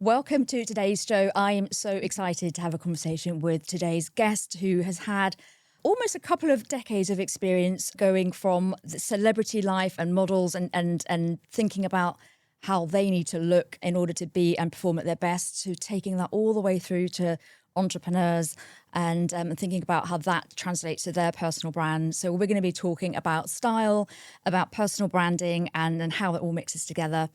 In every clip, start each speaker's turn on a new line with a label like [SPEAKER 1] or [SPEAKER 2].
[SPEAKER 1] Welcome to today's show. I am so excited to have a conversation with today's guest, who has had almost a couple of decades of experience going from the celebrity life and models and thinking about how they need to look in order to be and perform at their best, to taking that all the way through to entrepreneurs and thinking about how that translates to their personal brand. So we're going to be talking about style, about personal branding, and how it all mixes together.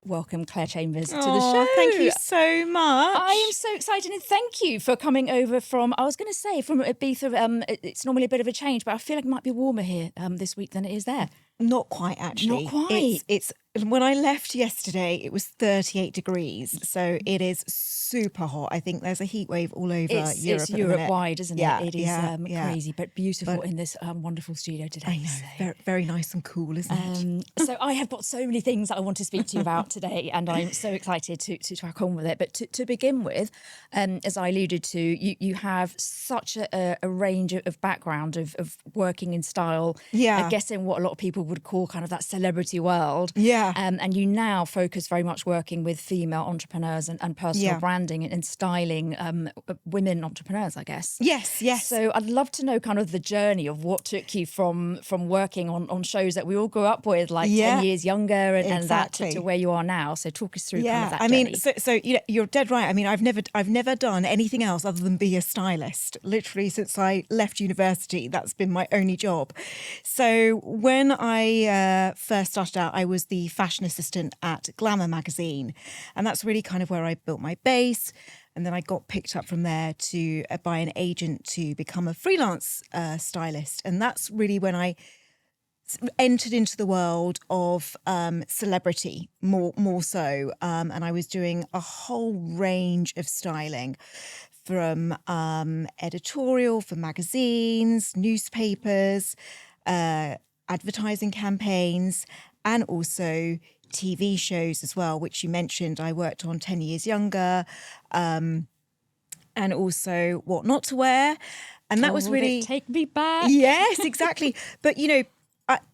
[SPEAKER 1] Welcome, Clare Chambers, to the show.
[SPEAKER 2] Thank you so much.
[SPEAKER 1] I am so excited, and thank you for coming over from, I was going to say, from Ibiza. It's normally a bit of a change, but I feel like it might be warmer here this week than it is there.
[SPEAKER 2] Not quite, actually.
[SPEAKER 1] Not quite.
[SPEAKER 2] It's when I left yesterday, it was 38 degrees. So it is super hot. I think there's a heat wave all over Europe.
[SPEAKER 1] It's Europe-wide, isn't it?
[SPEAKER 2] Yeah,
[SPEAKER 1] It is crazy, but beautiful in this wonderful studio today.
[SPEAKER 2] I know.
[SPEAKER 1] So.
[SPEAKER 2] Very nice and cool, isn't it?
[SPEAKER 1] So I have got so many things that I want to speak to you about today, and I'm so excited to crack on with it. But to begin with, as I alluded to, you have such a range of background of working in style.
[SPEAKER 2] Yeah.
[SPEAKER 1] I guess in what a lot of people would call kind of that celebrity world.
[SPEAKER 2] Yeah.
[SPEAKER 1] And you now focus very much working with female entrepreneurs and personal branding and styling women entrepreneurs, I guess.
[SPEAKER 2] Yes.
[SPEAKER 1] So I'd love to know kind of the journey of what took you from working on shows that we all grew up with, like 10 years younger and that to where you are now. So talk us through kind of that journey.
[SPEAKER 2] I mean, so you're dead right. I mean, I've never done anything else other than be a stylist. Literally since I left university, that's been my only job. So when I first started out, I was the fashion assistant at Glamour magazine, and that's really kind of where I built my base. And then I got picked up from there by an agent to become a freelance stylist, and that's really when I entered into the world of celebrity more so, and I was doing a whole range of styling, from editorial for magazines, newspapers, advertising campaigns, and also TV shows as well, which you mentioned. I worked on 10 Years Younger, and also What Not to Wear. And that was really...
[SPEAKER 1] Take me back.
[SPEAKER 2] Yes, exactly. But,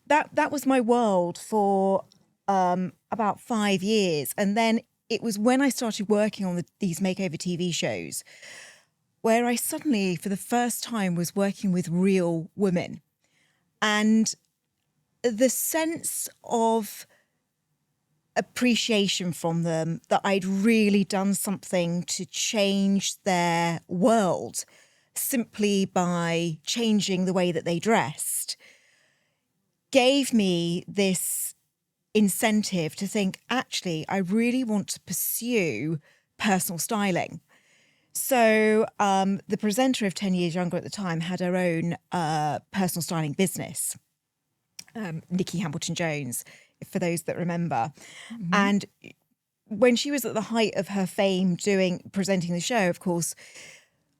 [SPEAKER 2] that was my world for about 5 years. And then it was when I started working on these makeover TV shows where I suddenly, for the first time, was working with real women. And the sense of appreciation from them that I'd really done something to change their world simply by changing the way that they dressed gave me this incentive to think, actually, I really want to pursue personal styling. So the presenter of 10 Years Younger at the time had her own personal styling business, Nikki Hamilton-Jones, for those that remember. Mm-hmm. And when she was at the height of her fame presenting the show, of course,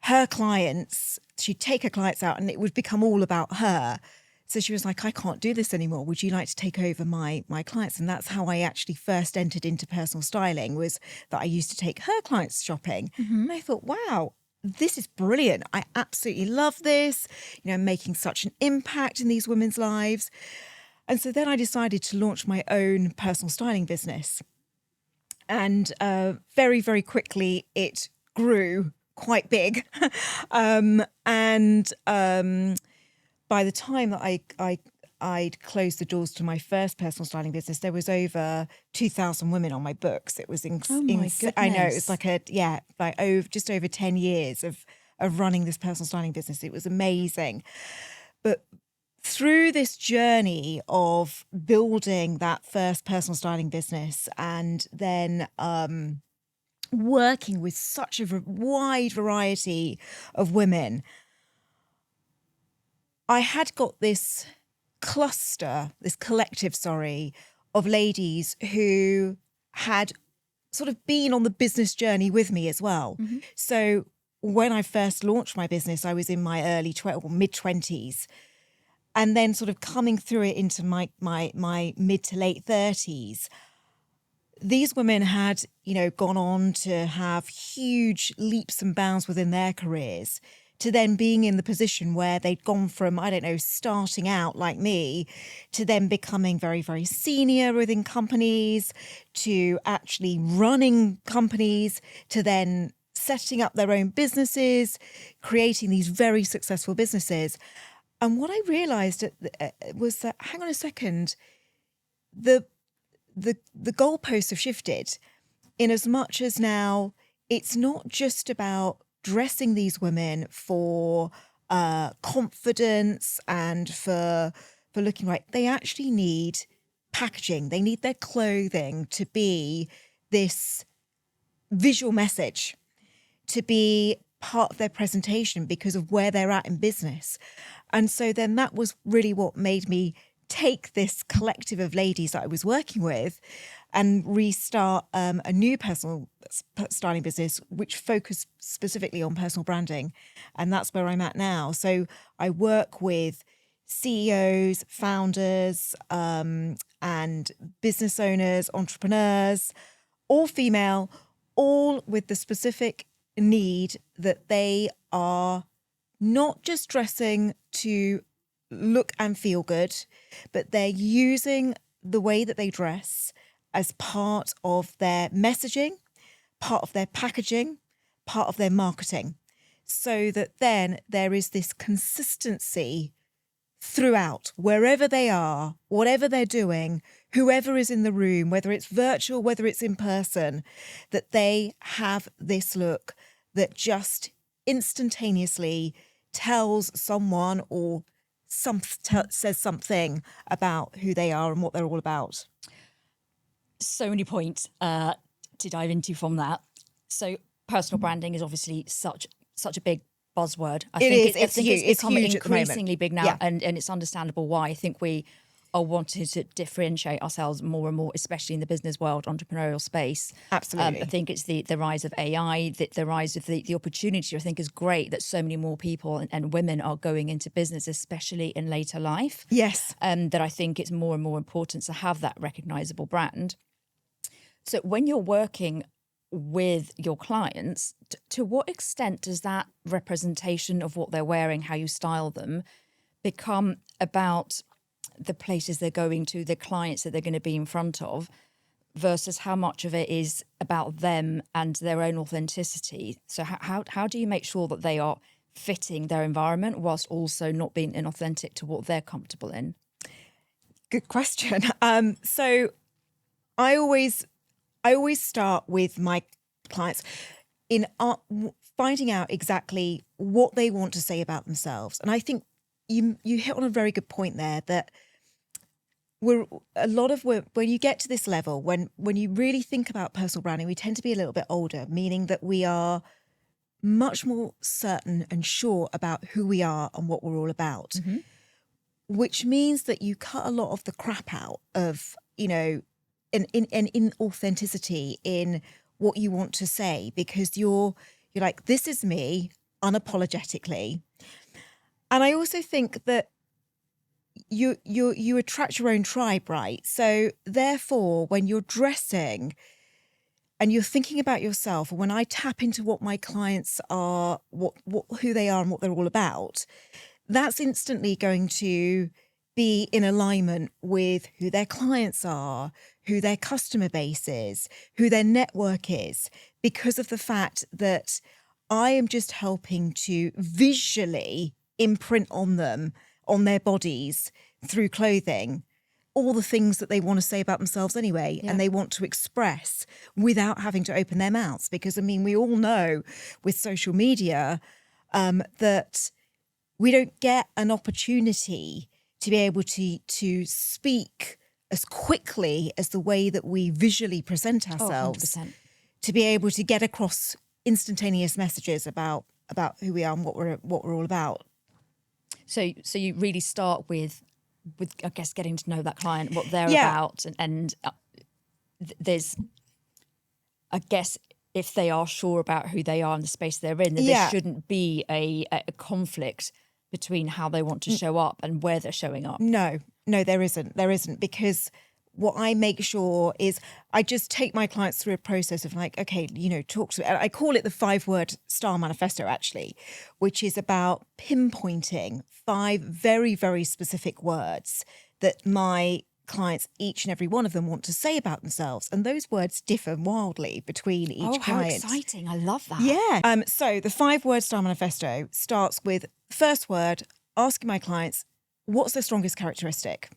[SPEAKER 2] her clients, she'd take her clients out and it would become all about her. So she was like, I can't do this anymore. Would you like to take over my clients? And that's how I actually first entered into personal styling, was that I used to take her clients shopping. Mm-hmm. And I thought, wow, this is brilliant. I absolutely love this, making such an impact in these women's lives. And so then I decided to launch my own personal styling business. And very, very quickly, it grew quite big. By the time that I'd closed the doors to my first personal styling business, there was over 2,000 women on my books. It was insane. I know, it was just over 10 years of running this personal styling business. It was amazing. But through this journey of building that first personal styling business and then working with such a wide variety of women, I had got this collective, of ladies who had sort of been on the business journey with me as well. Mm-hmm. So when I first launched my business, I was in my mid-20s. And then sort of coming through it into my mid to late 30s, these women had, gone on to have huge leaps and bounds within their careers, to then being in the position where they'd gone from, I don't know, starting out like me to then becoming very, very senior within companies, to actually running companies, to then setting up their own businesses, creating these very successful businesses. And what I realised was that, hang on a second, the goalposts have shifted in as much as now it's not just about dressing these women for confidence and for looking right. They actually need packaging. They need their clothing to be this visual message, to be part of their presentation because of where they're at in business. And so then that was really what made me take this collective of ladies that I was working with and restart a new personal styling business, which focused specifically on personal branding. And that's where I'm at now. So I work with CEOs, founders, and business owners, entrepreneurs, all female, all with the specific need that they are not just dressing to look and feel good, but they're using the way that they dress as part of their messaging, part of their packaging, part of their marketing, so that then there is this consistency throughout, wherever they are, whatever they're doing, whoever is in the room, whether it's virtual, whether it's in person, that they have this look that just instantaneously tells someone or says something about who they are and what they're all about.
[SPEAKER 1] So many points to dive into from that. So personal branding is obviously such a big buzzword. I think it's become increasingly big now, and it's understandable why. I think we are wanting to differentiate ourselves more and more, especially in the business world, entrepreneurial space.
[SPEAKER 2] Absolutely.
[SPEAKER 1] I think it's the rise of AI, the rise of the opportunity. I think is great that so many more people and women are going into business, especially in later life.
[SPEAKER 2] Yes.
[SPEAKER 1] That I think it's more and more important to have that recognizable brand. So when you're working with your clients, to what extent does that representation of what they're wearing, how you style them, become about the places they're going to, the clients that they're going to be in front of, versus how much of it is about them and their own authenticity? So how do you make sure that they are fitting their environment whilst also not being inauthentic to what they're comfortable in?
[SPEAKER 2] Good question. So I always start with my clients in finding out exactly what they want to say about themselves. And I think you hit on a very good point there, that when you get to this level, when you really think about personal branding, we tend to be a little bit older, meaning that we are much more certain and sure about who we are and what we're all about, which means that you cut a lot of the crap out of, an inauthenticity in what you want to say, because you're like, this is me unapologetically. And I also think that you attract your own tribe, right? So therefore, when you're dressing and you're thinking about yourself, when I tap into what my clients are, who they are and what they're all about, that's instantly going to be in alignment with who their clients are, who their customer base is, who their network is, because of the fact that I am just helping to visually imprint on them, on their bodies, through clothing, all the things that they want to say about themselves anyway, and they want to express without having to open their mouths. Because, I mean, we all know with social media that we don't get an opportunity to be able to speak as quickly as the way that we visually present ourselves,
[SPEAKER 1] 100%.
[SPEAKER 2] To be able to get across instantaneous messages about who we are and what we're all about. So
[SPEAKER 1] you really start with I guess getting to know that client, what they're about, and there's, I guess, if they are sure about who they are in the space they're in, then there shouldn't be a conflict between how they want to show up and where they're showing up.
[SPEAKER 2] No, there isn't, because what I make sure is I just take my clients through a process of like, okay, talk to, I call it the 5-word style manifesto actually, which is about pinpointing 5 very, very specific words that my clients, each and every one of them, want to say about themselves. And those words differ wildly between each client.
[SPEAKER 1] Oh, how exciting. I love that.
[SPEAKER 2] Yeah. So the 5-word style manifesto starts with first word, asking my clients, what's their strongest characteristic?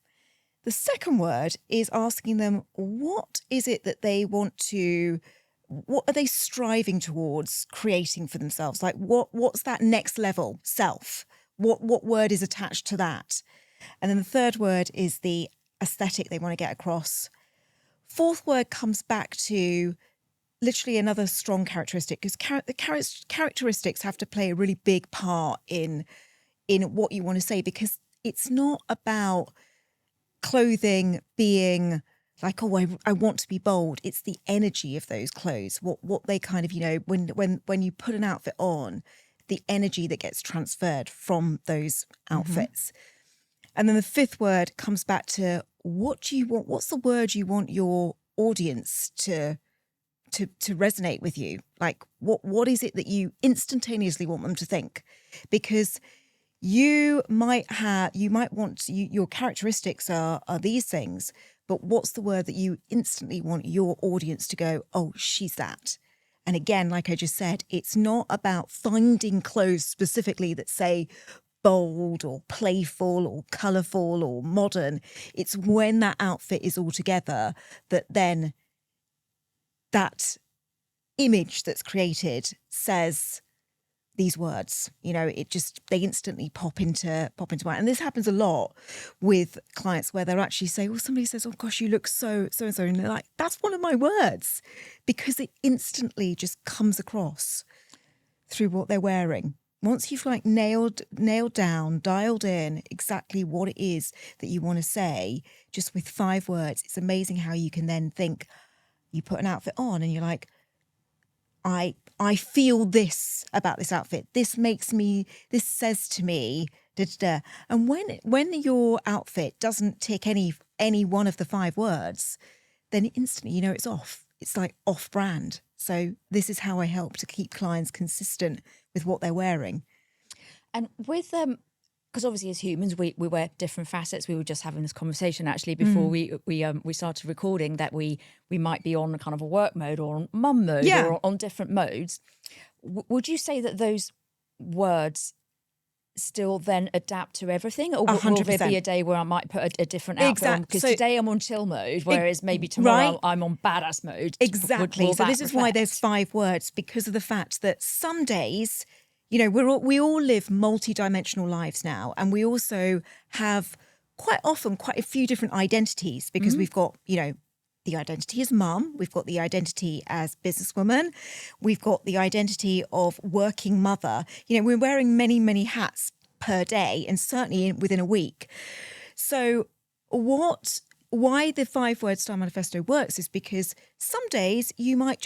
[SPEAKER 2] The second word is asking them, what is it that they want to, what are they striving towards creating for themselves? Like what's that next level self? What word is attached to that? And then the third word is the aesthetic they want to get across. Fourth word comes back to literally another strong characteristic, because the characteristics have to play a really big part in what you want to say, because it's not about clothing being like, oh, I want to be bold. It's the energy of those clothes, what they kind of, when you put an outfit on, the energy that gets transferred from those outfits. And then the fifth word comes back to, what do you want? What's the word you want your audience to resonate with you? Like, what is it that you instantaneously want them to think? Because your characteristics are these things, but what's the word that you instantly want your audience to go, oh, she's that? And again, like I just said, it's not about finding clothes specifically that say bold or playful or colourful or modern. It's when that outfit is all together that then that image that's created says these words. They instantly pop into mind. And this happens a lot with clients where they're actually saying, well, somebody says, oh gosh, you look so and so, and they're like, that's one of my words, because it instantly just comes across through what they're wearing. Once you've like nailed down, dialed in exactly what it is that you want to say, just with 5 words, it's amazing how you can then think, you put an outfit on and you're like, I feel this about this outfit. This says to me, da, da, da. And when your outfit doesn't tick any one of the 5 words, then instantly it's off. It's like off brand. So this is how I help to keep clients consistent with what they're wearing.
[SPEAKER 1] And with because obviously as humans we wear different facets. We were just having this conversation actually before we started recording, that we might be on kind of a work mode or on mum mode or on different modes. Would you say that those words still then adapt to everything, or will there be a day where I might put a different outfit on? Because today I'm on chill mode, whereas maybe tomorrow I'm on badass mode.
[SPEAKER 2] Exactly. So this is why there's 5 words, because of the fact that some days, we all live multi-dimensional lives now, and we also have quite often quite a few different identities, because we've got, the identity as mum, we've got the identity as businesswoman, we've got the identity of working mother. We're wearing many, many hats per day, and certainly within a week. So why the 5-word style manifesto works is because some days you might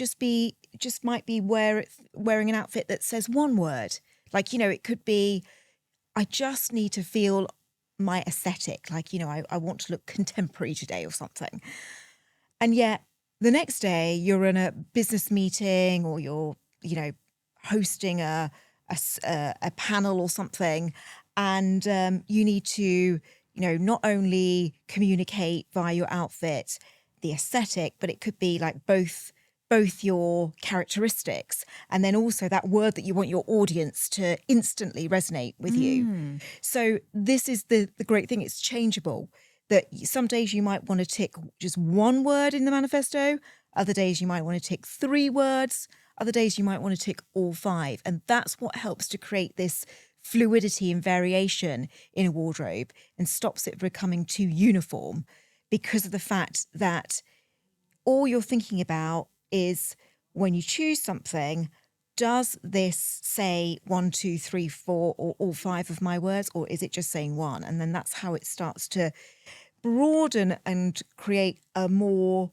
[SPEAKER 2] might be wearing an outfit that says 1 word. Like, it could be, I just need to feel my aesthetic. Like, I want to look contemporary today or something. And yet the next day you're in a business meeting, or you're, hosting a panel or something, and you need to, not only communicate via your outfit the aesthetic, but it could be like both your characteristics, and then also that word that you want your audience to instantly resonate with you. So this is the great thing. It's changeable. That some days you might want to tick just 1 word in the manifesto. Other days you might want to tick 3 words. Other days you might want to tick all 5. And that's what helps to create this fluidity and variation in a wardrobe, and stops it becoming too uniform, because of the fact that all you're thinking about is, when you choose something, does this say 1, 2, 3, 4, or all 5 of my words, or is it just saying 1? And then that's how it starts to broaden and create a more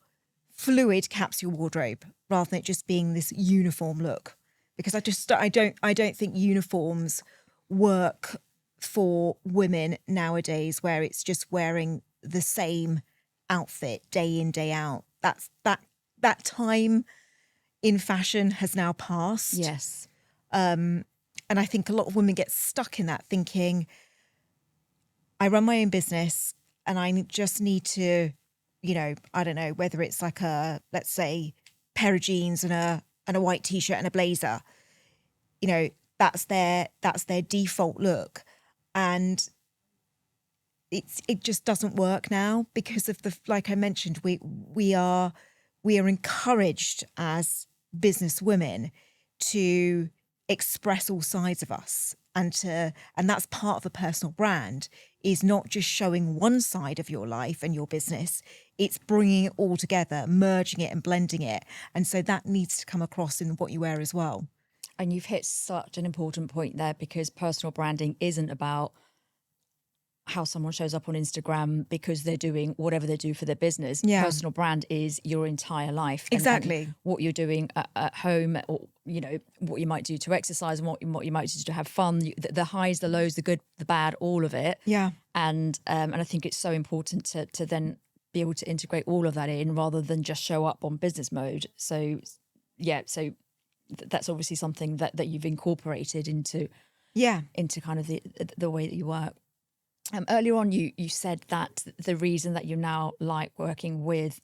[SPEAKER 2] fluid capsule wardrobe, rather than it just being this uniform look. Because I don't think uniforms work for women nowadays, where it's just wearing the same outfit day in, day out. That time in fashion has now passed.
[SPEAKER 1] Yes.
[SPEAKER 2] And I think a lot of women get stuck in that thinking, I run my own business and I just need to, I don't know, whether it's like let's say, pair of jeans and a white t-shirt and a blazer, that's their default look. And it just doesn't work now because of like I mentioned, we are encouraged as business women to express all sides of us, and that's part of a personal brand, is not just showing one side of your life and your business, it's bringing it all together, merging it and blending it. And so that needs to come across in what you wear as well.
[SPEAKER 1] And you've hit such an important point there, because personal branding isn't about how someone shows up on Instagram because they're doing whatever they do for their business.
[SPEAKER 2] Yeah.
[SPEAKER 1] Personal brand is your entire life.
[SPEAKER 2] Exactly.
[SPEAKER 1] And what you're doing at home, or, what you might do to exercise and what you might do to have fun, the highs, the lows, the good, the bad, all of it.
[SPEAKER 2] Yeah.
[SPEAKER 1] And I think it's so important to then be able to integrate all of that in rather than just show up on business mode. So, that's obviously something that you've incorporated into kind of the way that you work. Earlier on, you said that the reason that you now like working with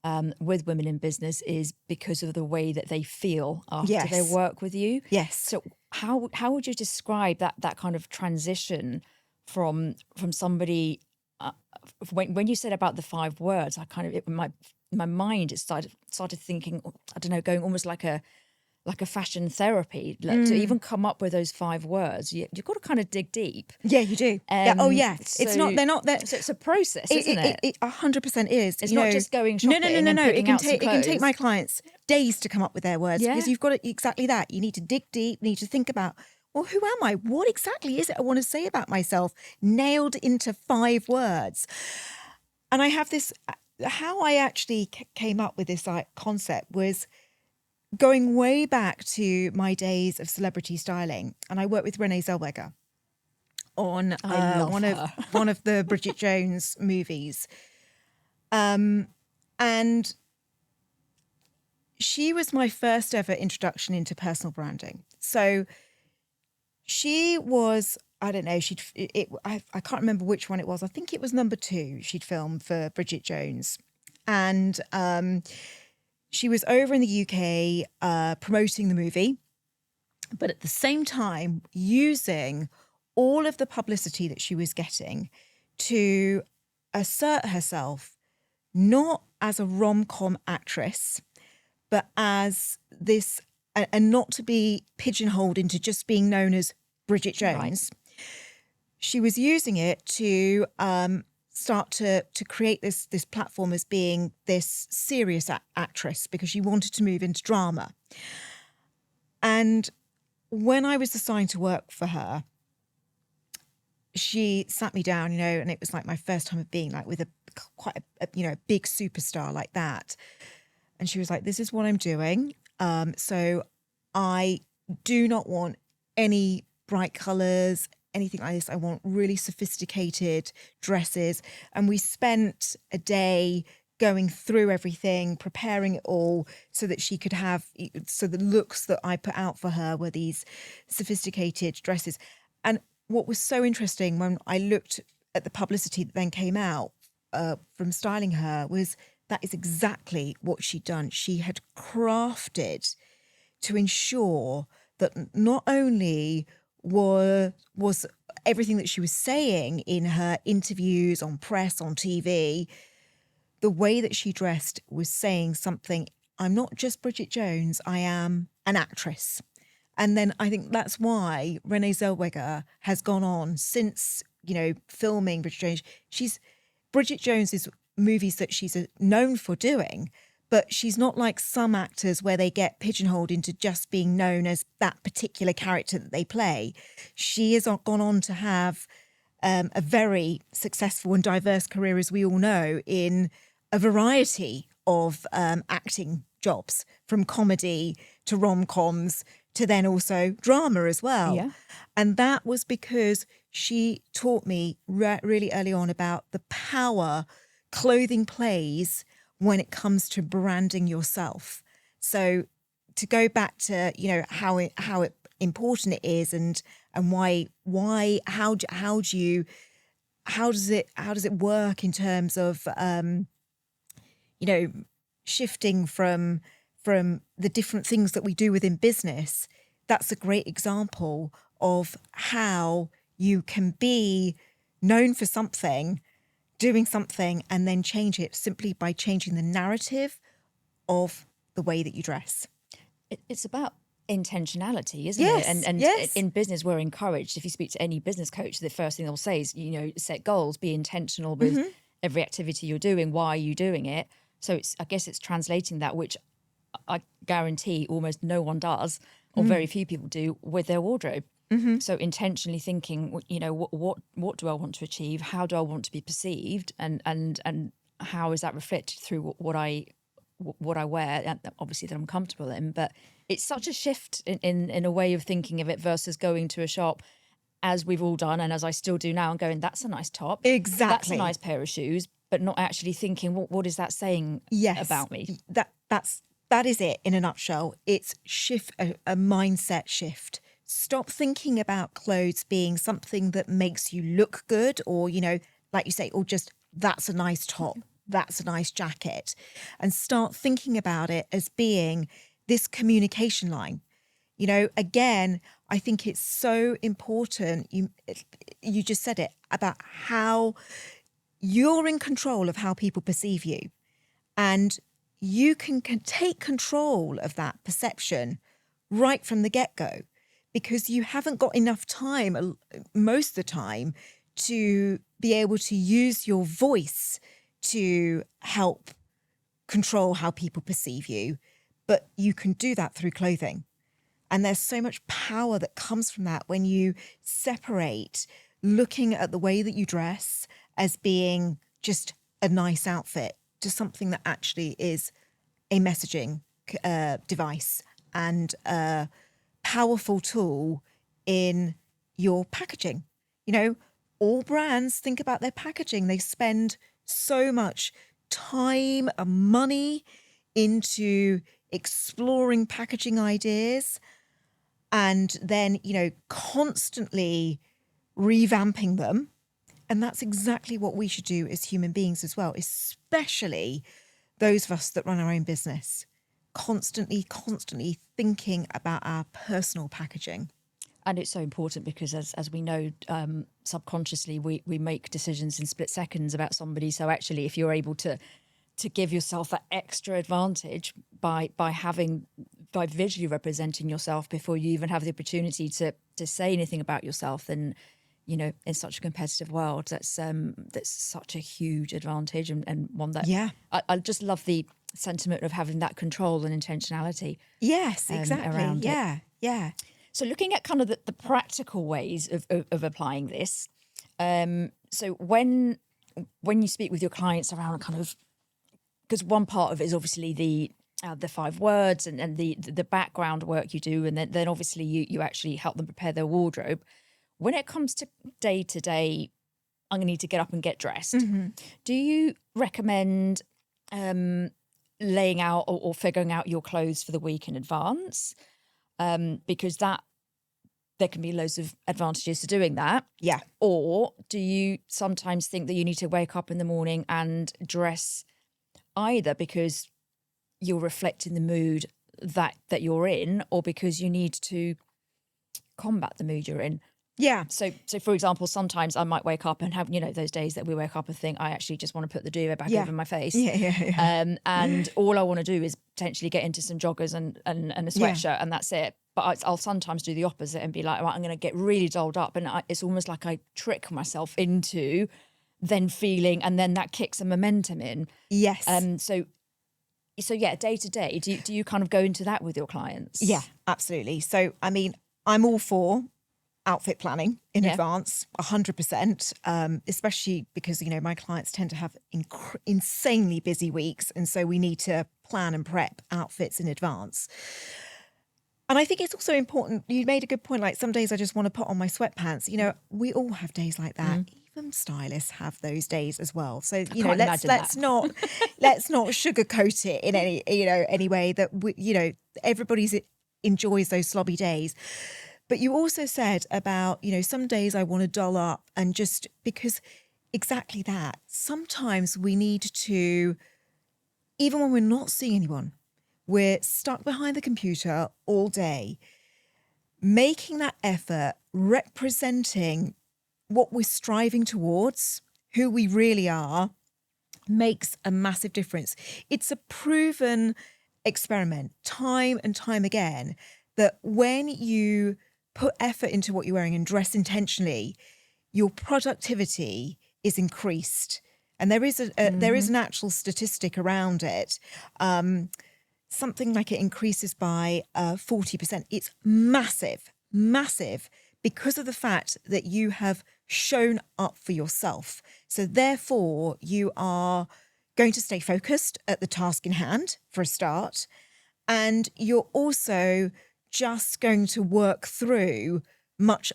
[SPEAKER 1] women in business is because of the way that they feel after they work with you.
[SPEAKER 2] Yes.
[SPEAKER 1] So how would you describe that kind of transition from somebody? When you said about the 5 words, I kind of in my mind it started thinking, I don't know, going almost like a fashion therapy, to even come up with those 5 words. You've got to kind of dig deep.
[SPEAKER 2] Yeah, you do.
[SPEAKER 1] It's a process, isn't it?
[SPEAKER 2] It 100% is.
[SPEAKER 1] It's not just going shopping.
[SPEAKER 2] No.
[SPEAKER 1] It
[SPEAKER 2] can take my clients days to come up with their words, because you've got exactly that. You need to dig deep, you need to think about, well, who am I? What exactly is it I want to say about myself? Nailed into 5 words. And I have this, how I actually came up with this concept was going way back to my days of celebrity styling. And I worked with Renée Zellweger on one of the Bridget Jones movies. And she was my first ever introduction into personal branding. So she was, I don't know, I can't remember which one it was. I think it was number 2 she'd filmed for Bridget Jones. And she was over in the UK promoting the movie, but at the same time using all of the publicity that she was getting to assert herself, not as a rom-com actress, but as this, and not to be pigeonholed into just being known as Bridget Jones. Right. She was using it to start to create this platform as being this serious actress, because she wanted to move into drama. And when I was assigned to work for her, she sat me down, and it was like my first time of being like with quite a big superstar like that. And she was like, this is what I'm doing. So I do not want any bright colours, anything like this. I want really sophisticated dresses. And we spent a day going through everything, preparing it all so that she could have, so the looks that I put out for her were these sophisticated dresses. And what was so interesting when I looked at the publicity that then came out from styling her was that is exactly what she'd done. She had crafted to ensure that not only was everything that she was saying in her interviews, on press, on TV, the way that she dressed was saying something. I'm not just Bridget Jones, I am an actress. And then I think that's why Renée Zellweger has gone on since, filming Bridget Jones. Bridget Jones's movies that she's known for doing, but she's not like some actors where they get pigeonholed into just being known as that particular character that they play. She has gone on to have a very successful and diverse career, as we all know, in a variety of acting jobs, from comedy to rom-coms to then also drama as well. Yeah. And that was because she taught me really early on about the power clothing plays when it comes to branding yourself. So to go back to, you know, how important it is and why how does it work in terms of you know, shifting from the different things that we do within business. That's a great example of how you can be known for something, doing something, and then change it simply by changing the narrative of the way that you dress.
[SPEAKER 1] It's about intentionality, isn't
[SPEAKER 2] Yes,
[SPEAKER 1] it? And
[SPEAKER 2] yes.
[SPEAKER 1] in business, we're encouraged. If you speak to any business coach, the first thing they'll say is, you know, set goals, be intentional with every activity you're doing. Why are you doing it? So I guess it's translating that, which I guarantee almost no one does, or very few people do, with their wardrobe. So intentionally thinking, you know, what do I want to achieve? How do I want to be perceived? And how is that reflected through what I wear? And obviously that I'm comfortable in. But it's such a shift in a way of thinking of it versus going to a shop, as we've all done, and as I still do now, and going, that's a nice top.
[SPEAKER 2] Exactly.
[SPEAKER 1] That's a nice pair of shoes, but not actually thinking, what is that saying about me?
[SPEAKER 2] That is it in a nutshell. It's a mindset shift. Stop thinking about clothes being something that makes you look good, or, you know, like you say, or just that's a nice top, that's a nice jacket, and start thinking about it as being this communication line. You know, again, I think it's so important. You just said it about how you're in control of how people perceive you, and you can take control of that perception right from the get-go, because you haven't got enough time most of the time to be able to use your voice to help control how people perceive you. But you can do that through clothing. And there's so much power that comes from that when you separate looking at the way that you dress as being just a nice outfit to something that actually is a messaging device and a powerful tool in your packaging. You know, all brands think about their packaging. They spend so much time and money into exploring packaging ideas and then, you know, constantly revamping them. And that's exactly what we should do as human beings as well, especially those of us that run our own business. Constantly thinking about our personal packaging.
[SPEAKER 1] And it's so important because as we know, subconsciously, we make decisions in split seconds about somebody. So actually, if you're able to give yourself that extra advantage by visually representing yourself before you even have the opportunity to say anything about yourself, then, you know, in such a competitive world, that's such a huge advantage and one that I just love the sentiment of having that control and intentionality.
[SPEAKER 2] Yes, exactly.
[SPEAKER 1] Around
[SPEAKER 2] yeah.
[SPEAKER 1] So looking at kind of the practical ways of applying this. So when you speak with your clients around kind of, because one part of it is obviously the 5 words and the background work you do, and then obviously you actually help them prepare their wardrobe. When it comes to day to day, I'm going to need to get up and get dressed. Do you recommend laying out or figuring out your clothes for the week in advance? Because there can be loads of advantages to doing that.
[SPEAKER 2] Yeah.
[SPEAKER 1] Or do you sometimes think that you need to wake up in the morning and dress either because you're reflecting the mood that you're in, or because you need to combat the mood you're in?
[SPEAKER 2] Yeah.
[SPEAKER 1] So for example, sometimes I might wake up and have, you know, those days that we wake up and think, I actually just want to put the duvet back over my face.
[SPEAKER 2] Yeah.
[SPEAKER 1] And all I want to do is potentially get into some joggers and a sweatshirt, and that's it. But I'll sometimes do the opposite and be like, right, I'm going to get really dolled up. And it's almost like I trick myself into then feeling, and then that kicks a momentum in.
[SPEAKER 2] Yes.
[SPEAKER 1] So yeah, day to day, do you kind of go into that with your clients?
[SPEAKER 2] Yeah, absolutely. So, I mean, I'm all for outfit planning in advance, 100%, especially because, you know, my clients tend to have insanely busy weeks. And so we need to plan and prep outfits in advance. And I think it's also important, you made a good point, like some days I just want to put on my sweatpants. You know, we all have days like that. Even stylists have those days as well. So, you know,
[SPEAKER 1] can't imagine
[SPEAKER 2] let's
[SPEAKER 1] that.
[SPEAKER 2] not let's not sugarcoat it in any way that everybody enjoys those slobby days. But you also said about, some days I want to doll up, and just because exactly that. Sometimes we need to, even when we're not seeing anyone, we're stuck behind the computer all day, making that effort, representing what we're striving towards, who we really are, makes a massive difference. It's a proven experiment, time and time again, that when you put effort into what you're wearing and dress intentionally, your productivity is increased. And there is there is an actual statistic around it. Something like it increases by 40%. It's massive, massive, because of the fact that you have shown up for yourself. So therefore, you are going to stay focused at the task in hand for a start. And you're also just going to work through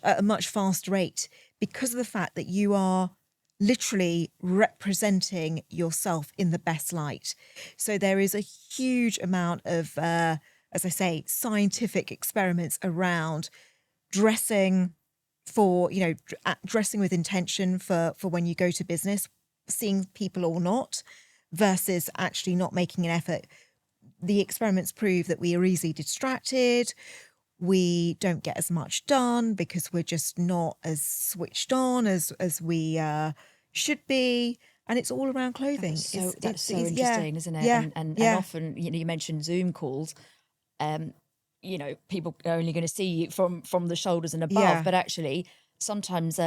[SPEAKER 2] at a much faster rate because of the fact that you are literally representing yourself in the best light. So there is a huge amount of, as I say, scientific experiments around dressing for, dressing with intention for when you go to business, seeing people or not, versus actually not making an effort. The experiments prove that we are easily distracted. We don't get as much done because we're just not as switched on as we should be. And it's all around clothing.
[SPEAKER 1] That's so interesting, isn't it?
[SPEAKER 2] Yeah,
[SPEAKER 1] And often, you mentioned Zoom calls. People are only going to see you from the shoulders and above.
[SPEAKER 2] Yeah.
[SPEAKER 1] But actually, sometimes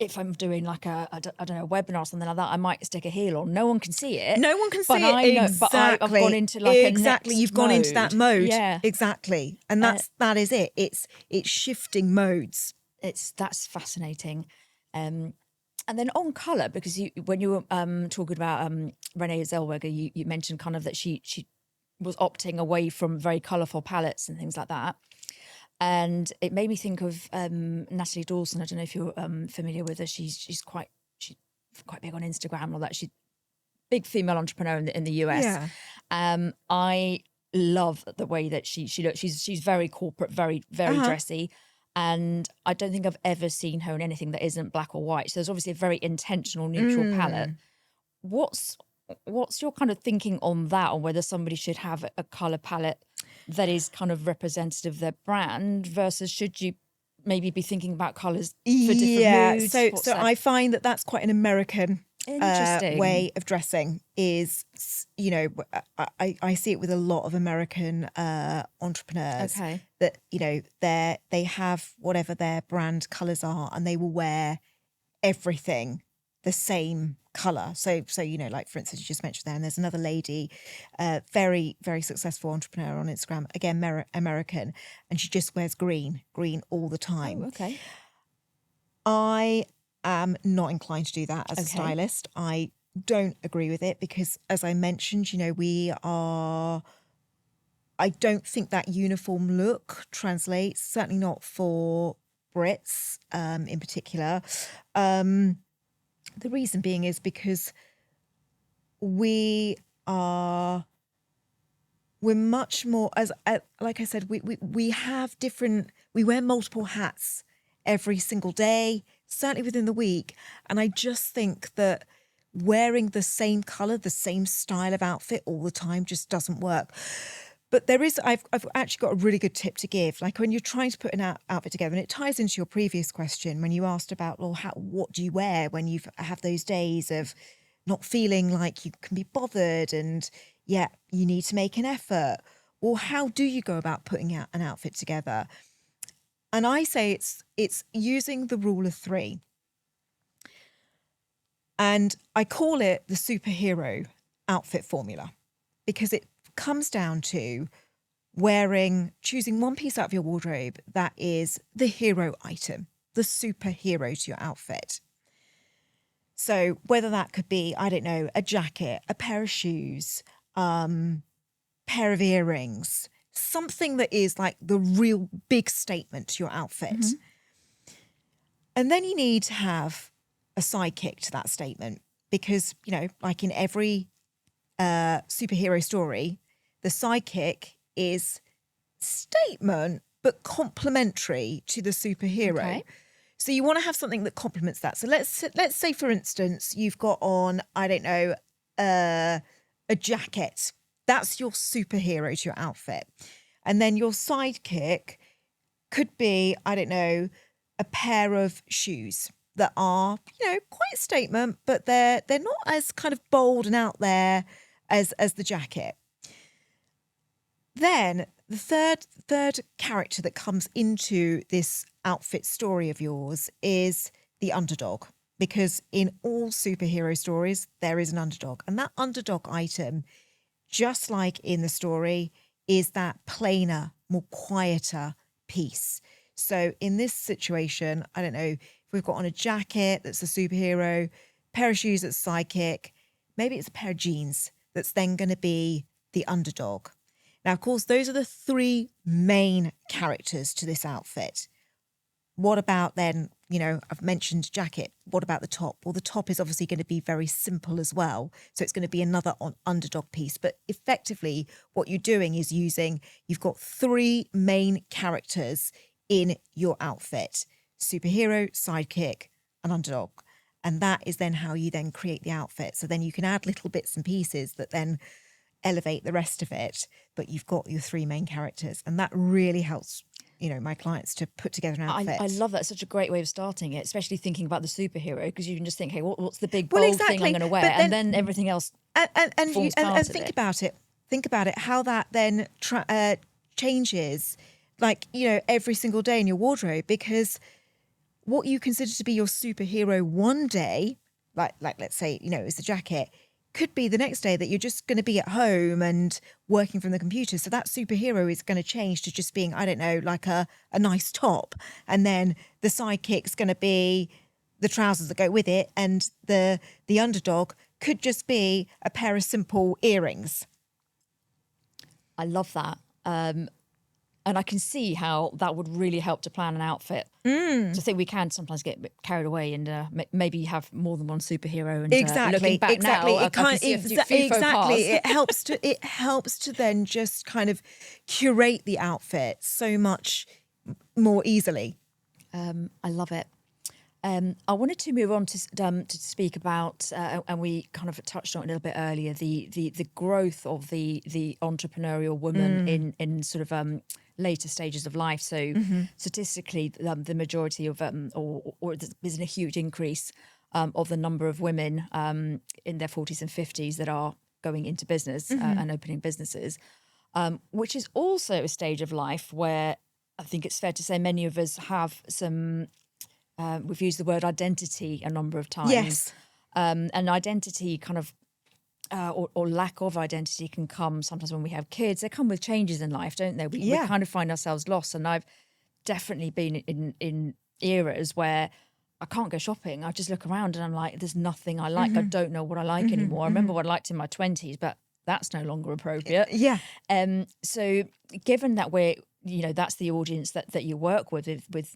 [SPEAKER 1] if I'm doing like a webinar or something like that, I might stick a heel on. No one can see it.
[SPEAKER 2] No one can
[SPEAKER 1] but
[SPEAKER 2] see it.
[SPEAKER 1] I know,
[SPEAKER 2] Exactly.
[SPEAKER 1] But I've gone into like
[SPEAKER 2] exactly.
[SPEAKER 1] a next
[SPEAKER 2] You've gone into that mode.
[SPEAKER 1] Yeah.
[SPEAKER 2] Exactly. And that is it. It's shifting modes.
[SPEAKER 1] That's fascinating. And then on colour, because when you were talking about Renée Zellweger, you mentioned kind of that she was opting away from very colourful palettes and things like that. And it made me think of Natalie Dawson. I don't know if you're familiar with her. She's quite big on Instagram and all that. She's a big female entrepreneur in the US.
[SPEAKER 2] Yeah.
[SPEAKER 1] I love the way that she looks. She's very corporate, very dressy. And I don't think I've ever seen her in anything that isn't black or white. So there's obviously a very intentional, neutral palette. What's your kind of thinking on that, on whether somebody should have a colour palette that is kind of representative of their brand versus should you maybe be thinking about colours for different moods?
[SPEAKER 2] So I find that that's quite an American way of dressing. Is, I see it with a lot of American entrepreneurs.
[SPEAKER 1] Okay.
[SPEAKER 2] That they have whatever their brand colours are, and they will wear everything the same colour. So like for instance, you just mentioned there, and there's another lady, very, very successful entrepreneur on Instagram, again, American, and she just wears green all the time.
[SPEAKER 1] Oh, okay.
[SPEAKER 2] I am not inclined to do that as a stylist. I don't agree with it because, as I mentioned, I don't think that uniform look translates, certainly not for Brits in particular. The reason being is because we're much more, as like I said, we have different, we wear multiple hats every single day, certainly within the week. And I just think that wearing the same colour, the same style of outfit all the time just doesn't work. But I've actually got a really good tip to give. Like when you're trying to put an outfit together, and it ties into your previous question when you asked about, well, what do you wear when you have those days of not feeling like you can be bothered and you need to make an effort? Or how do you go about putting out an outfit together? And I say it's using the rule of 3. And I call it the superhero outfit formula because it comes down to choosing one piece out of your wardrobe that is the hero item, the superhero to your outfit. So whether that could be, I don't know, a jacket, a pair of shoes, pair of earrings, something that is like the real big statement to your outfit. And then you need to have a sidekick to that statement because, you know, like in every superhero story, the sidekick is statement but complementary to the superhero.
[SPEAKER 1] Okay.
[SPEAKER 2] So you want to have something that complements that. So let's say, for instance, you've got on, I don't know, a jacket. That's your superhero to your outfit. And then your sidekick could be, I don't know, a pair of shoes that are, you know, quite a statement, but they're not as kind of bold and out there as the jacket. Then the third character that comes into this outfit story of yours is the underdog, because in all superhero stories there is an underdog, and that underdog item, just like in the story, is that plainer, more quieter piece. So in this situation, I don't know, if we've got on a jacket that's a superhero, pair of shoes that's sidekick, maybe it's a pair of jeans that's then going to be the underdog. Now, of course, those are the three main characters to this outfit. What about then, you know, I've mentioned jacket. What about the top? Well, the top is obviously going to be very simple as well. So it's going to be another underdog piece. But effectively, what you're doing is you've got three main characters in your outfit: superhero, sidekick, and underdog. And that is then how you then create the outfit. So then you can add little bits and pieces that then elevate the rest of it, but you've got your three main characters, and that really helps, you know, my clients to put together an outfit.
[SPEAKER 1] I love that. It's such a great way of starting it, especially thinking about the superhero, because you can just think, hey, what's the big bold thing I'm going to wear, and then everything else forms part of
[SPEAKER 2] think
[SPEAKER 1] it.
[SPEAKER 2] about it. Think about it. How that then changes, like, you know, every single day in your wardrobe, because what you consider to be your superhero one day, like let's say, you know, is the jacket, could be the next day that you're just going to be at home and working from the computer. So that superhero is going to change to just being, I don't know, like a nice top. And then the sidekick's going to be the trousers that go with it. And the underdog could just be a pair of simple earrings.
[SPEAKER 1] I love that. And I can see how that would really help to plan an outfit. So I think we can sometimes get a bit carried away and maybe have more than one superhero. And looking back now, I can see a few faux pas.
[SPEAKER 2] It helps to then just kind of curate the outfit so much more easily.
[SPEAKER 1] I love it. I wanted to move on to speak about, and we kind of touched on it a little bit earlier, the growth of the entrepreneurial woman in sort of later stages of life. So statistically, the majority of, or there's a huge increase of the number of women in their 40s and 50s that are going into business and opening businesses, which is also a stage of life where I think it's fair to say many of us have some... we've used the word identity a number of times.
[SPEAKER 2] Yes.
[SPEAKER 1] And identity kind of, or lack of identity can come sometimes when we have kids. They come with changes in life, don't they? We kind of find ourselves lost. And I've definitely been in eras where I can't go shopping. I just look around and I'm like, there's nothing I like. I don't know what I like anymore. I remember what I liked in my 20s, but that's no longer appropriate.
[SPEAKER 2] Yeah.
[SPEAKER 1] So given that that's the audience that you work with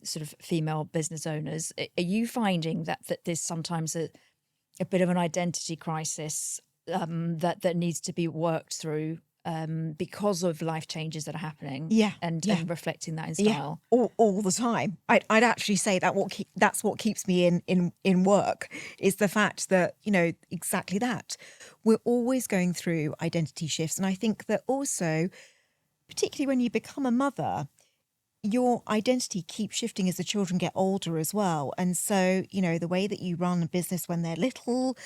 [SPEAKER 1] sort of female business owners, are you finding that there's sometimes a bit of an identity crisis that needs to be worked through because of life changes that are happening? And reflecting that in style?
[SPEAKER 2] All the time. I'd actually say that that's what keeps me in work, is the fact that, you know, exactly that. We're always going through identity shifts. And I think that also, particularly when you become a mother, your identity keeps shifting as the children get older as well. And so, you know, the way that you run a business when they're little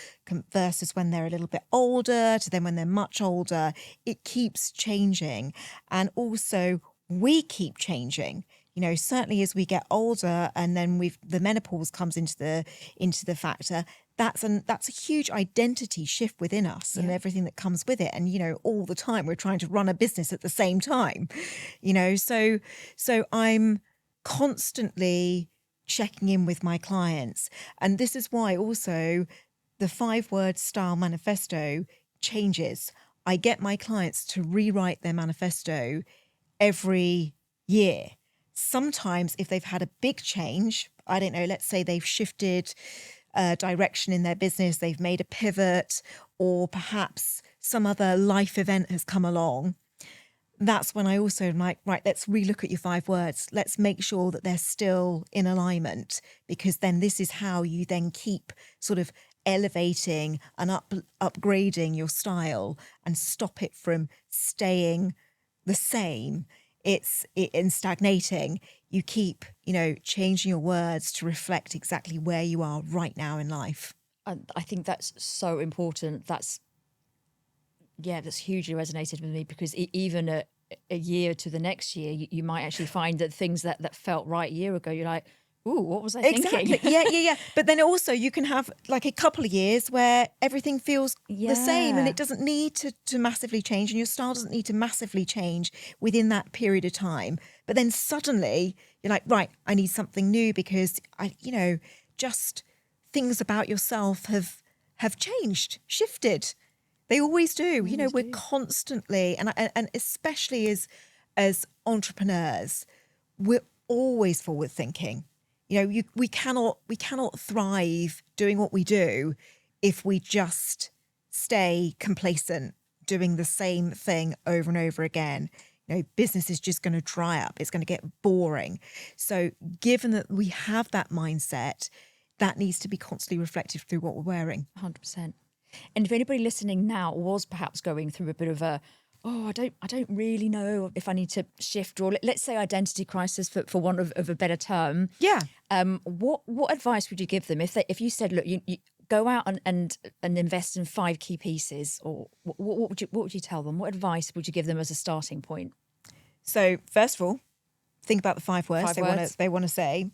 [SPEAKER 2] versus when they're a little bit older to then when they're much older, it keeps changing. And also we keep changing. You know, certainly as we get older, and then the menopause comes into the factor. That's a huge identity shift within us and everything that comes with it. And, you know, all the time we're trying to run a business at the same time, you know, so I'm constantly checking in with my clients. And this is why also the 5-Word Style Manifesto changes. I get my clients to rewrite their manifesto every year. Sometimes if they've had a big change, I don't know, let's say they've shifted direction in their business, they've made a pivot, or perhaps some other life event has come along, that's when I also am like, right, let's relook at your 5 words. Let's make sure that they're still in alignment, because then this is how you then keep sort of elevating and upgrading your style and stop it from staying the same. It's in stagnating. You keep, changing your words to reflect exactly where you are right now in life.
[SPEAKER 1] I think that's so important. That's hugely resonated with me, because even a year to the next year, you might actually find that things that felt right a year ago, you're like, ooh, what was I thinking?
[SPEAKER 2] Yeah. But then also you can have like a couple of years where everything feels the same, and it doesn't need to massively change, and your style doesn't need to massively change within that period of time. But then suddenly you're like, right, I need something new, because just things about yourself have changed, shifted. They always do. We're constantly, and especially as entrepreneurs, we're always forward thinking. We cannot thrive doing what we do if we just stay complacent, doing the same thing over and over again. Business is just going to dry up. It's going to get boring. So given that we have that mindset, that needs to be constantly reflected through what we're wearing.
[SPEAKER 1] 100%. And if anybody listening now was perhaps going through a bit of I don't really know if I need to shift, or let's say identity crisis for want of a better term.
[SPEAKER 2] Yeah.
[SPEAKER 1] What advice would you give them if you said, look, you go out and invest in 5 key pieces, or what would you tell them? What advice would you give them as a starting point?
[SPEAKER 2] So first of all, think about the 5 words they want to say,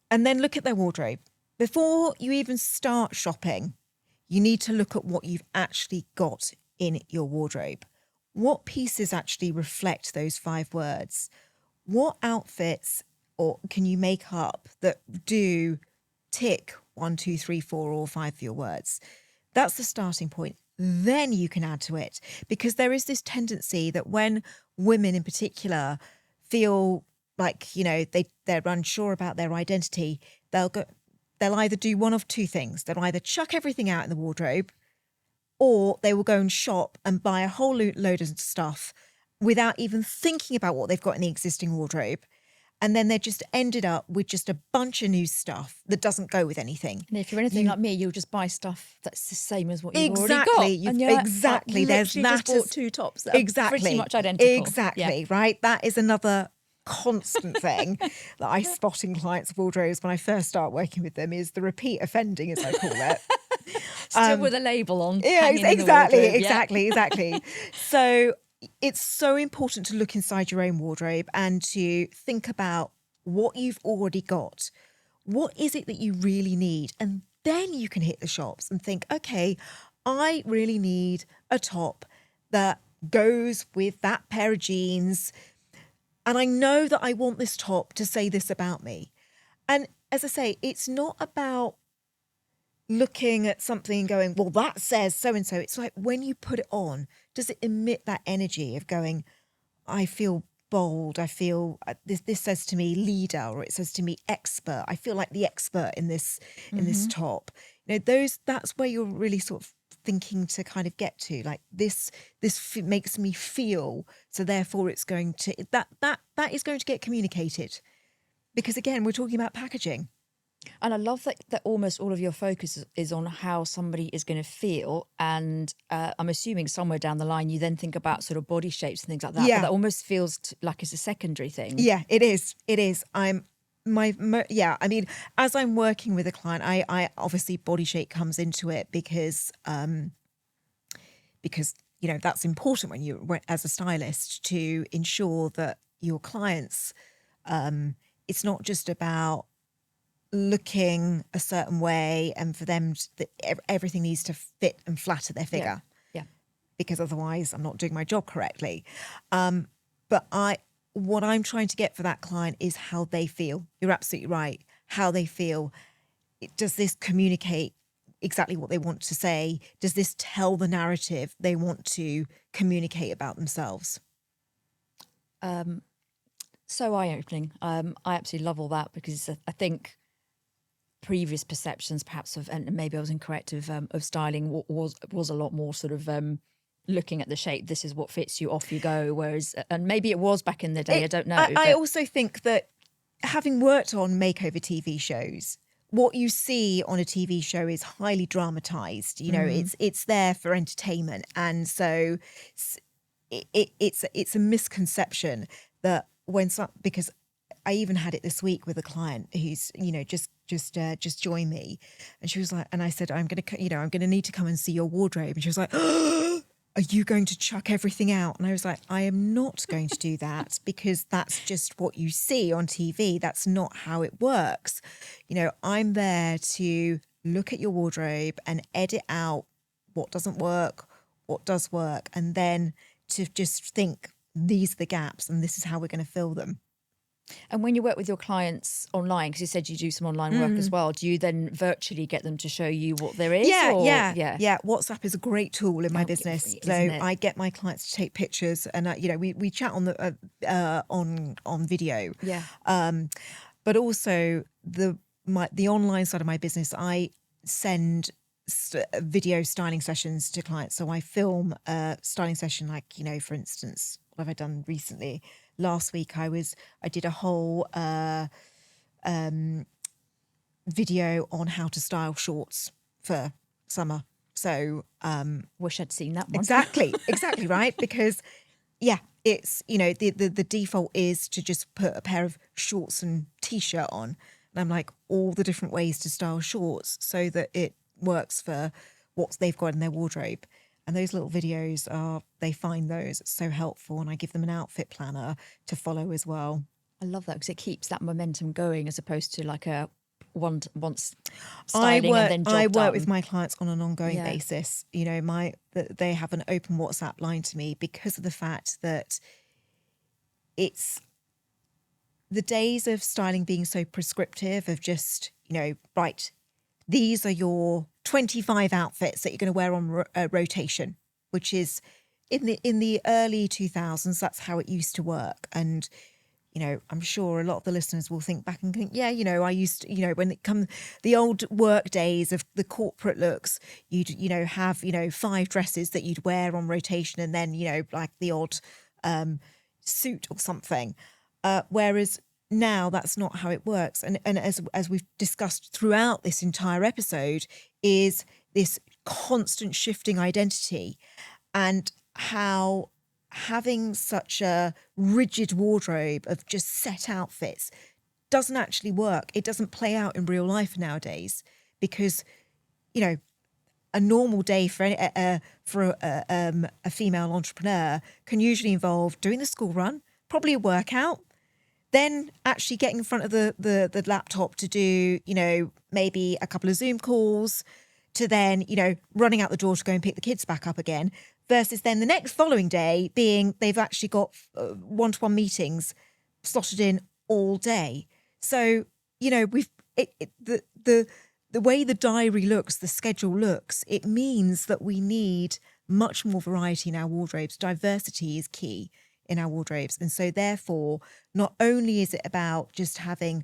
[SPEAKER 2] and then look at their wardrobe. Before you even start shopping, you need to look at what you've actually got in your wardrobe. What pieces actually reflect those 5 words? What outfits can you make up that do tick 1, 2, 3, 4, or 5 of your words? That's the starting point. Then you can add to it, because there is this tendency that when women in particular feel like, they're unsure about their identity, they'll either do one of 2 things. They'll either chuck everything out in the wardrobe, or they will go and shop and buy a whole load of stuff without even thinking about what they've got in the existing wardrobe. And then they're just ended up with just a bunch of new stuff that doesn't go with anything.
[SPEAKER 1] And if you're anything like me, you'll just buy stuff that's the same as what you've already got.
[SPEAKER 2] Exactly.
[SPEAKER 1] There's that. Just bought 2 tops that are pretty much identical.
[SPEAKER 2] Exactly, right? That is another constant thing that I spot in clients' wardrobes when I first start working with them, is the repeat offending, as I call it.
[SPEAKER 1] Still with a label on.
[SPEAKER 2] Yeah, exactly.
[SPEAKER 1] Yeah.
[SPEAKER 2] So it's so important to look inside your own wardrobe and to think about what you've already got. What is it that you really need? And then you can hit the shops and think, okay, I really need a top that goes with that pair of jeans. And I know that I want this top to say this about me. And as I say, it's not about looking at something and going, well, that says so-and-so. It's like, when you put it on, does it emit that energy of going, I feel bold, I feel this says to me leader, or it says to me expert. I feel like the expert in this top. That's where you're really sort of thinking to kind of get to, like this makes me feel, so therefore it's going to that is going to get communicated, because again, we're talking about packaging.
[SPEAKER 1] And I love that almost all of your focus is on how somebody is going to feel. And I'm assuming somewhere down the line, you then think about sort of body shapes and things like that.
[SPEAKER 2] Yeah.
[SPEAKER 1] But that almost feels like it's a secondary thing.
[SPEAKER 2] Yeah, it is. I mean, as I'm working with a client, I obviously body shape comes into it because that's important when you, as a stylist, to ensure that your clients, it's not just about looking a certain way and for them everything needs to fit and flatter their figure.
[SPEAKER 1] Yeah.
[SPEAKER 2] Because otherwise I'm not doing my job correctly. But what I'm trying to get for that client is how they feel. You're absolutely right. How they feel. Does this communicate exactly what they want to say? Does this tell the narrative they want to communicate about themselves?
[SPEAKER 1] so eye-opening. I absolutely love all that, because I think previous perceptions perhaps of, and maybe I was incorrect, of styling was a lot more sort of looking at the shape, this is what fits you, off you go, whereas, and maybe it was back in the day, I don't know.
[SPEAKER 2] I also think that, having worked on makeover TV shows, what you see on a TV show is highly dramatized. You know, it's there for entertainment, and so it's a misconception that because I even had it this week with a client who's, you know, just joined me, and she was like, and I said, I'm gonna need to come and see your wardrobe, and she was like, are you going to chuck everything out? And I was like, I am not going to do that, because that's just what you see on TV. That's not how it works. You know, I'm there to look at your wardrobe and edit out what doesn't work, what does work, and then to just think, these are the gaps and this is how we're going to fill them.
[SPEAKER 1] And when you work with your clients online, because you said you do some online work as well, do you then virtually get them to show you what there is?
[SPEAKER 2] Yeah.
[SPEAKER 1] WhatsApp
[SPEAKER 2] is a great tool in my business. So I get my clients to take pictures, and we chat on the on video.
[SPEAKER 1] Yeah.
[SPEAKER 2] But also the online side of my business, I send video styling sessions to clients. So I film a styling session, like, you know, for instance, what have I done recently? Last week I did a whole video on how to style shorts for summer. So
[SPEAKER 1] wish I'd seen that one.
[SPEAKER 2] Exactly, right? Because it's, you know, the default is to just put a pair of shorts and t-shirt on. And I'm like, all the different ways to style shorts so that it works for what they've got in their wardrobe. And those little videos they find those so helpful, and I give them an outfit planner to follow as well.
[SPEAKER 1] I love that, because it keeps that momentum going, as opposed to like a once styling and then job
[SPEAKER 2] I work
[SPEAKER 1] done.
[SPEAKER 2] with my clients on an ongoing basis. You know, they have an open WhatsApp line to me, because of the fact that it's the days of styling being so prescriptive, of just, you know, right, these are your 25 outfits that you're going to wear on rotation, which is in the early 2000s. That's how it used to work. And, you know, I'm sure a lot of the listeners will think back and think, yeah, you know, I used to, you know, when it comes the old work days of the corporate looks, you'd, you know, have, you know, 5 dresses that you'd wear on rotation, and then, you know, like the odd suit or something. Whereas now that's not how it works. And as we've discussed throughout this entire episode, is this constant shifting identity, and how having such a rigid wardrobe of just set outfits doesn't actually work. It doesn't play out in real life nowadays, because, you know, a normal day for a female entrepreneur can usually involve doing the school run, probably a workout, then actually getting in front of the laptop to do, you know, maybe a couple of Zoom calls, to then, you know, running out the door to go and pick the kids back up again, versus then the next following day being they've actually got one-to-one meetings slotted in all day. So, you know, the way the diary looks, the schedule looks, it means that we need much more variety in our wardrobes. Diversity is key in our wardrobes. And so therefore, not only is it about just having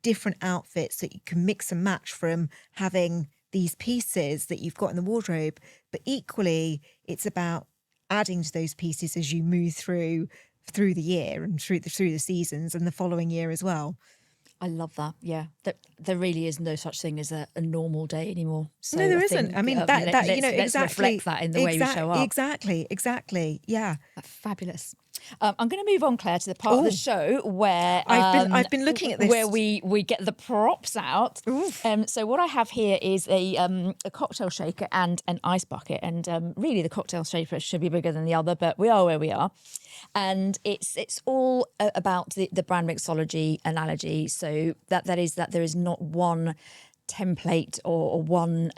[SPEAKER 2] different outfits that you can mix and match from having these pieces that you've got in the wardrobe, but equally it's about adding to those pieces as you move through the year and through the seasons and the following year as well.
[SPEAKER 1] I love that. Yeah, there really is no such thing as a normal day anymore. So
[SPEAKER 2] no, there isn't. I mean, that you know,
[SPEAKER 1] let's reflect that in the way we show up.
[SPEAKER 2] Exactly. Yeah,
[SPEAKER 1] fabulous. I'm going to move on, Claire, to the part of the show where
[SPEAKER 2] I've been looking at this,
[SPEAKER 1] where we get the props out. So what I have here is a cocktail shaker and an ice bucket, and really the cocktail shaker should be bigger than the other, but we are where we are, and it's all about the brand mixology analogy. So that is that there is not one template or one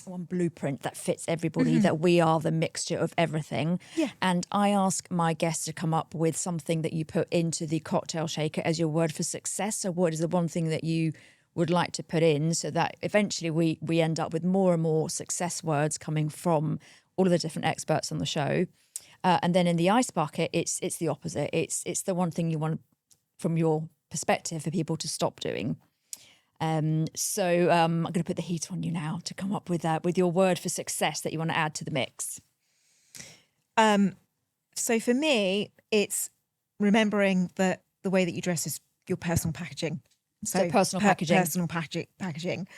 [SPEAKER 1] blueprint that fits everybody, that we are the mixture of everything. And I ask my guests to come up with something that you put into the cocktail shaker as your word for success. So what is the one thing that you would like to put in, so that eventually we end up with more and more success words coming from all of the different experts on the show. And then in the ice bucket, it's the opposite. It's the one thing you want, from your perspective, for people to stop doing. So I'm going to put the heat on you now to come up with your word for success that you want to add to the mix.
[SPEAKER 2] So for me, it's remembering that the way that you dress is your personal packaging.
[SPEAKER 1] So personal packaging.
[SPEAKER 2] Personal packaging,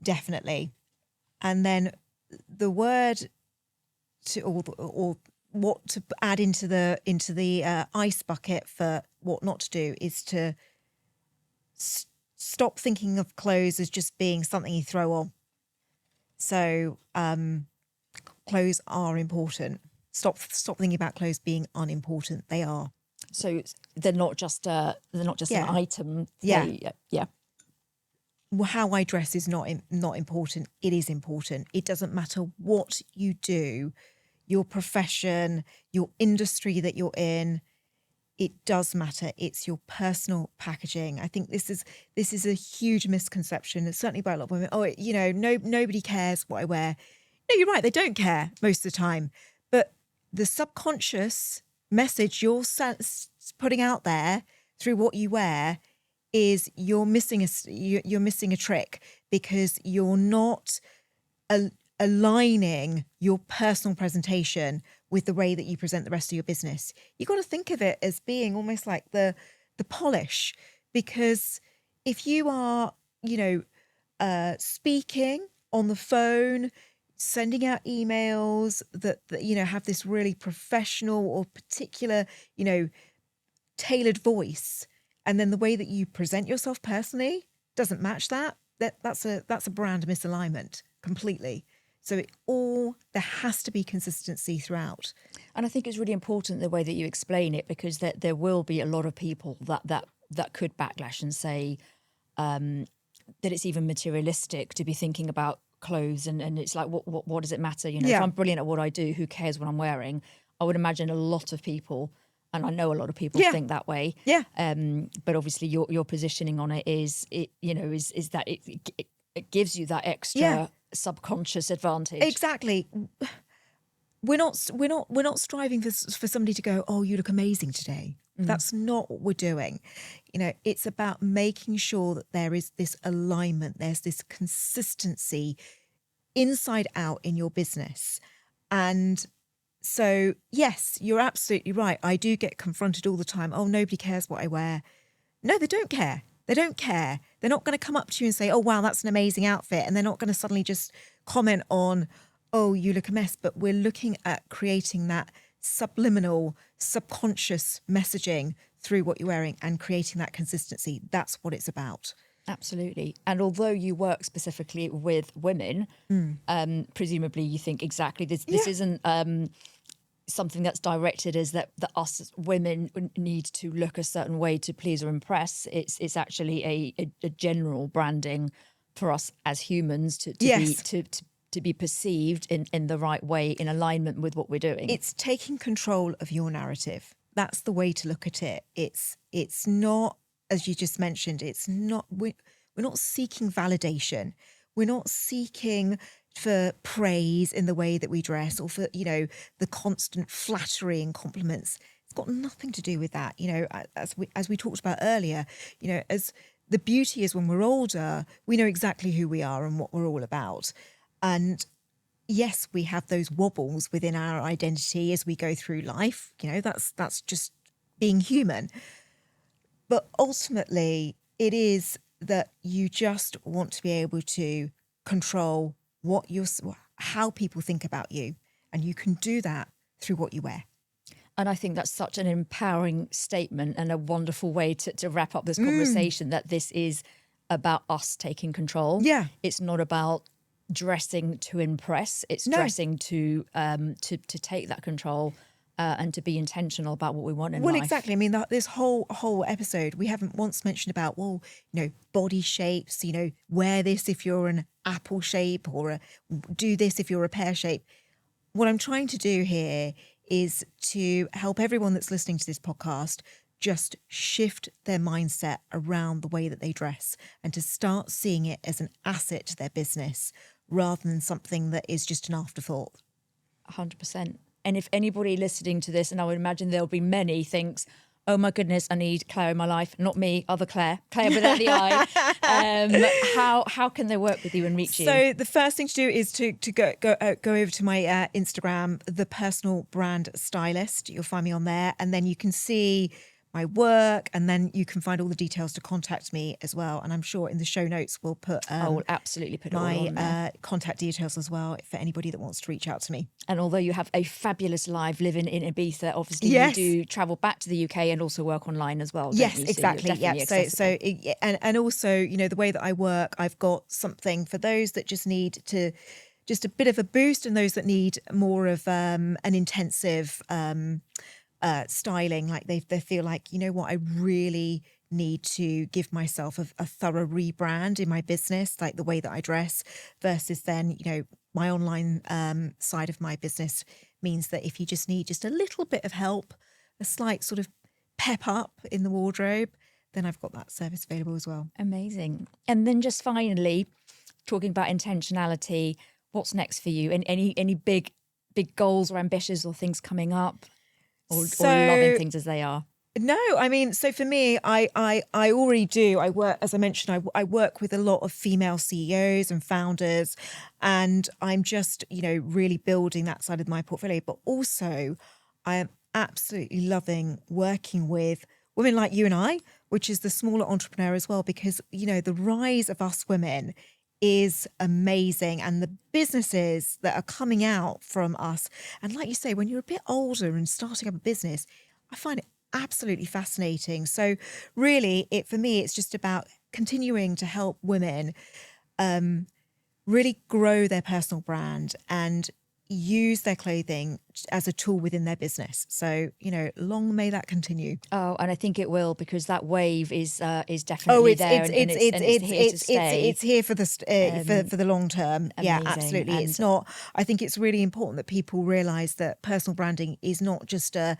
[SPEAKER 2] definitely. And then the word to or what to add into the ice bucket for what not to do is to stop thinking of clothes as just being something you throw on. So clothes are important. Stop thinking about clothes being unimportant. They are.
[SPEAKER 1] So they're not just an item.
[SPEAKER 2] Yeah.
[SPEAKER 1] Yeah.
[SPEAKER 2] How I dress is not important. It is important. It doesn't matter what you do, your profession, your industry that you're in. It does matter. It's your personal packaging. I think this is a huge misconception. It's certainly by a lot of women. Oh, nobody cares what I wear. No, you're right. They don't care most of the time. But the subconscious message you're putting out there through what you wear is you're missing a trick, because you're not aligning your personal presentation with the way that you present the rest of your business. You've got to think of it as being almost like the polish, because if you are, speaking on the phone, sending out emails that have this really professional or particular, tailored voice, and then the way that you present yourself personally doesn't match that's a brand misalignment completely. So there has to be consistency throughout.
[SPEAKER 1] And I think it's really important the way that you explain it, because there will be a lot of people that could backlash and say that it's even materialistic to be thinking about clothes, and it's like, what does it matter? If I'm brilliant at what I do, who cares what I'm wearing? I would imagine a lot of people, and I know a lot of people think that way.
[SPEAKER 2] Yeah.
[SPEAKER 1] But obviously your positioning on it is that it gives you that extra subconscious advantage.
[SPEAKER 2] Exactly. We're not striving for somebody to go, oh, you look amazing today. That's not what we're doing. It's about making sure that there is this alignment, there's this consistency inside out in your business. And so, yes, you're absolutely right. I do get confronted all the time. Oh, nobody cares what I wear. No, they don't care. They don't care. They're not going to come up to you and say, oh, wow, that's an amazing outfit. And they're not going to suddenly just comment on, oh, you look a mess. But we're looking at creating that subliminal, subconscious messaging through what you're wearing and creating that consistency. That's what it's about.
[SPEAKER 1] Absolutely. And although you work specifically with women, presumably you think exactly this isn't something that's directed as that us women need to look a certain way to please or impress. It's actually a general branding for us as humans to be perceived in the right way, in alignment with what we're doing.
[SPEAKER 2] It's taking control of your narrative. That's the way to look at it. It's not, as you just mentioned, we're not seeking validation. We're not seeking for praise in the way that we dress, or for, the constant flattery and compliments. It's got nothing to do with that. As we talked about earlier, as the beauty is when we're older, we know exactly who we are and what we're all about. And yes, we have those wobbles within our identity as we go through life. That's just being human. But ultimately, it is that you just want to be able to control how people think about you. And you can do that through what you wear.
[SPEAKER 1] And I think that's such an empowering statement and a wonderful way to wrap up this conversation, that this is about us taking control.
[SPEAKER 2] Yeah.
[SPEAKER 1] It's not about dressing to impress. It's dressing to take that control and to be intentional about what we want in life.
[SPEAKER 2] Well, exactly. I mean, this whole episode, we haven't once mentioned about, body shapes, wear this if you're an apple shape, or do this if you're a pear shape. What I'm trying to do here is to help everyone that's listening to this podcast just shift their mindset around the way that they dress, and to start seeing it as an asset to their business rather than something that is just an afterthought.
[SPEAKER 1] 100%. And if anybody listening to this, and I would imagine there'll be many, thinks, oh my goodness, I need Clare in my life. Not me, other Clare without the I. How can they work with you and reach you?
[SPEAKER 2] So the first thing to do is to go over to my Instagram, The Personal Brand Stylist. You'll find me on there, and then you can see my work, and then you can find all the details to contact me as well. And I'm sure in the show notes we'll put
[SPEAKER 1] I will absolutely put
[SPEAKER 2] my
[SPEAKER 1] it all on there.
[SPEAKER 2] Contact details as well for anybody that wants to reach out to me. And
[SPEAKER 1] although you have a fabulous life living in Ibiza, obviously
[SPEAKER 2] yes.
[SPEAKER 1] you do travel back to the UK and also work online as well.
[SPEAKER 2] Yes,
[SPEAKER 1] you?
[SPEAKER 2] exactly. And also, the way that I work, I've got something for those that just need to just a bit of a boost, and those that need more of an intensive styling, like they feel like, what, I really need to give myself a thorough rebrand in my business, like the way that I dress, versus then, my online side of my business means that if you just need just a little bit of help, a slight sort of pep up in the wardrobe, then I've got that service available as well.
[SPEAKER 1] Amazing. And then just finally, talking about intentionality, what's next for you? And any big goals or ambitions or things coming up? Or loving things as they are?
[SPEAKER 2] No, I mean, so for me, I already do. I work, as I mentioned, I work with a lot of female CEOs and founders, and I'm just, really building that side of my portfolio. But also, I am absolutely loving working with women like you and I, which is the smaller entrepreneur as well, because, the rise of us women is amazing, and the businesses that are coming out from us. And like you say, when you're a bit older and starting up a business, I find it absolutely fascinating. So really, for me, it's just about continuing to help women really grow their personal brand and use their clothing as a tool within their business. So, long may that continue.
[SPEAKER 1] Oh, and I think it will, because that wave is definitely there.
[SPEAKER 2] It's here for the long term.
[SPEAKER 1] Amazing.
[SPEAKER 2] Yeah, absolutely. And it's not. I think it's really important that people realise that personal branding is not just an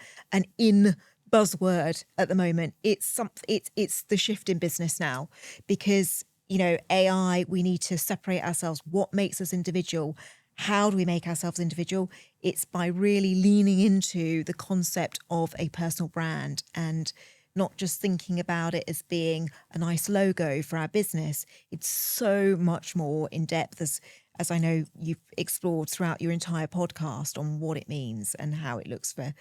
[SPEAKER 2] in buzzword at the moment. It's the shift in business now, because AI. We need to separate ourselves. What makes us individual? How do we make ourselves individual? It's by really leaning into the concept of a personal brand and not just thinking about it as being a nice logo for our business. It's so much more in depth, as I know you've explored throughout your entire podcast, on what it means and how it looks for,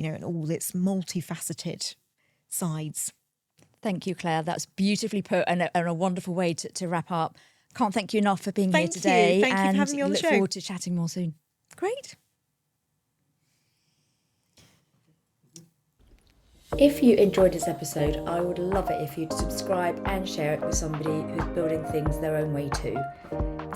[SPEAKER 2] and all its multifaceted sides.
[SPEAKER 1] Thank you, Clare. That's beautifully put, and a wonderful way to wrap up. Can't thank you enough for being here today.
[SPEAKER 2] Thank you for having me on the show.
[SPEAKER 1] Look forward to chatting more soon.
[SPEAKER 2] Great.
[SPEAKER 1] If you enjoyed this episode, I would love it if you'd subscribe and share it with somebody who's building things their own way too.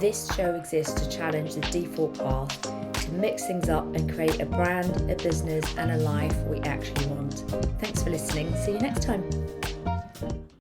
[SPEAKER 1] This show exists to challenge the default path, to mix things up and create a brand, a business, and a life we actually want. Thanks for listening. See you next time.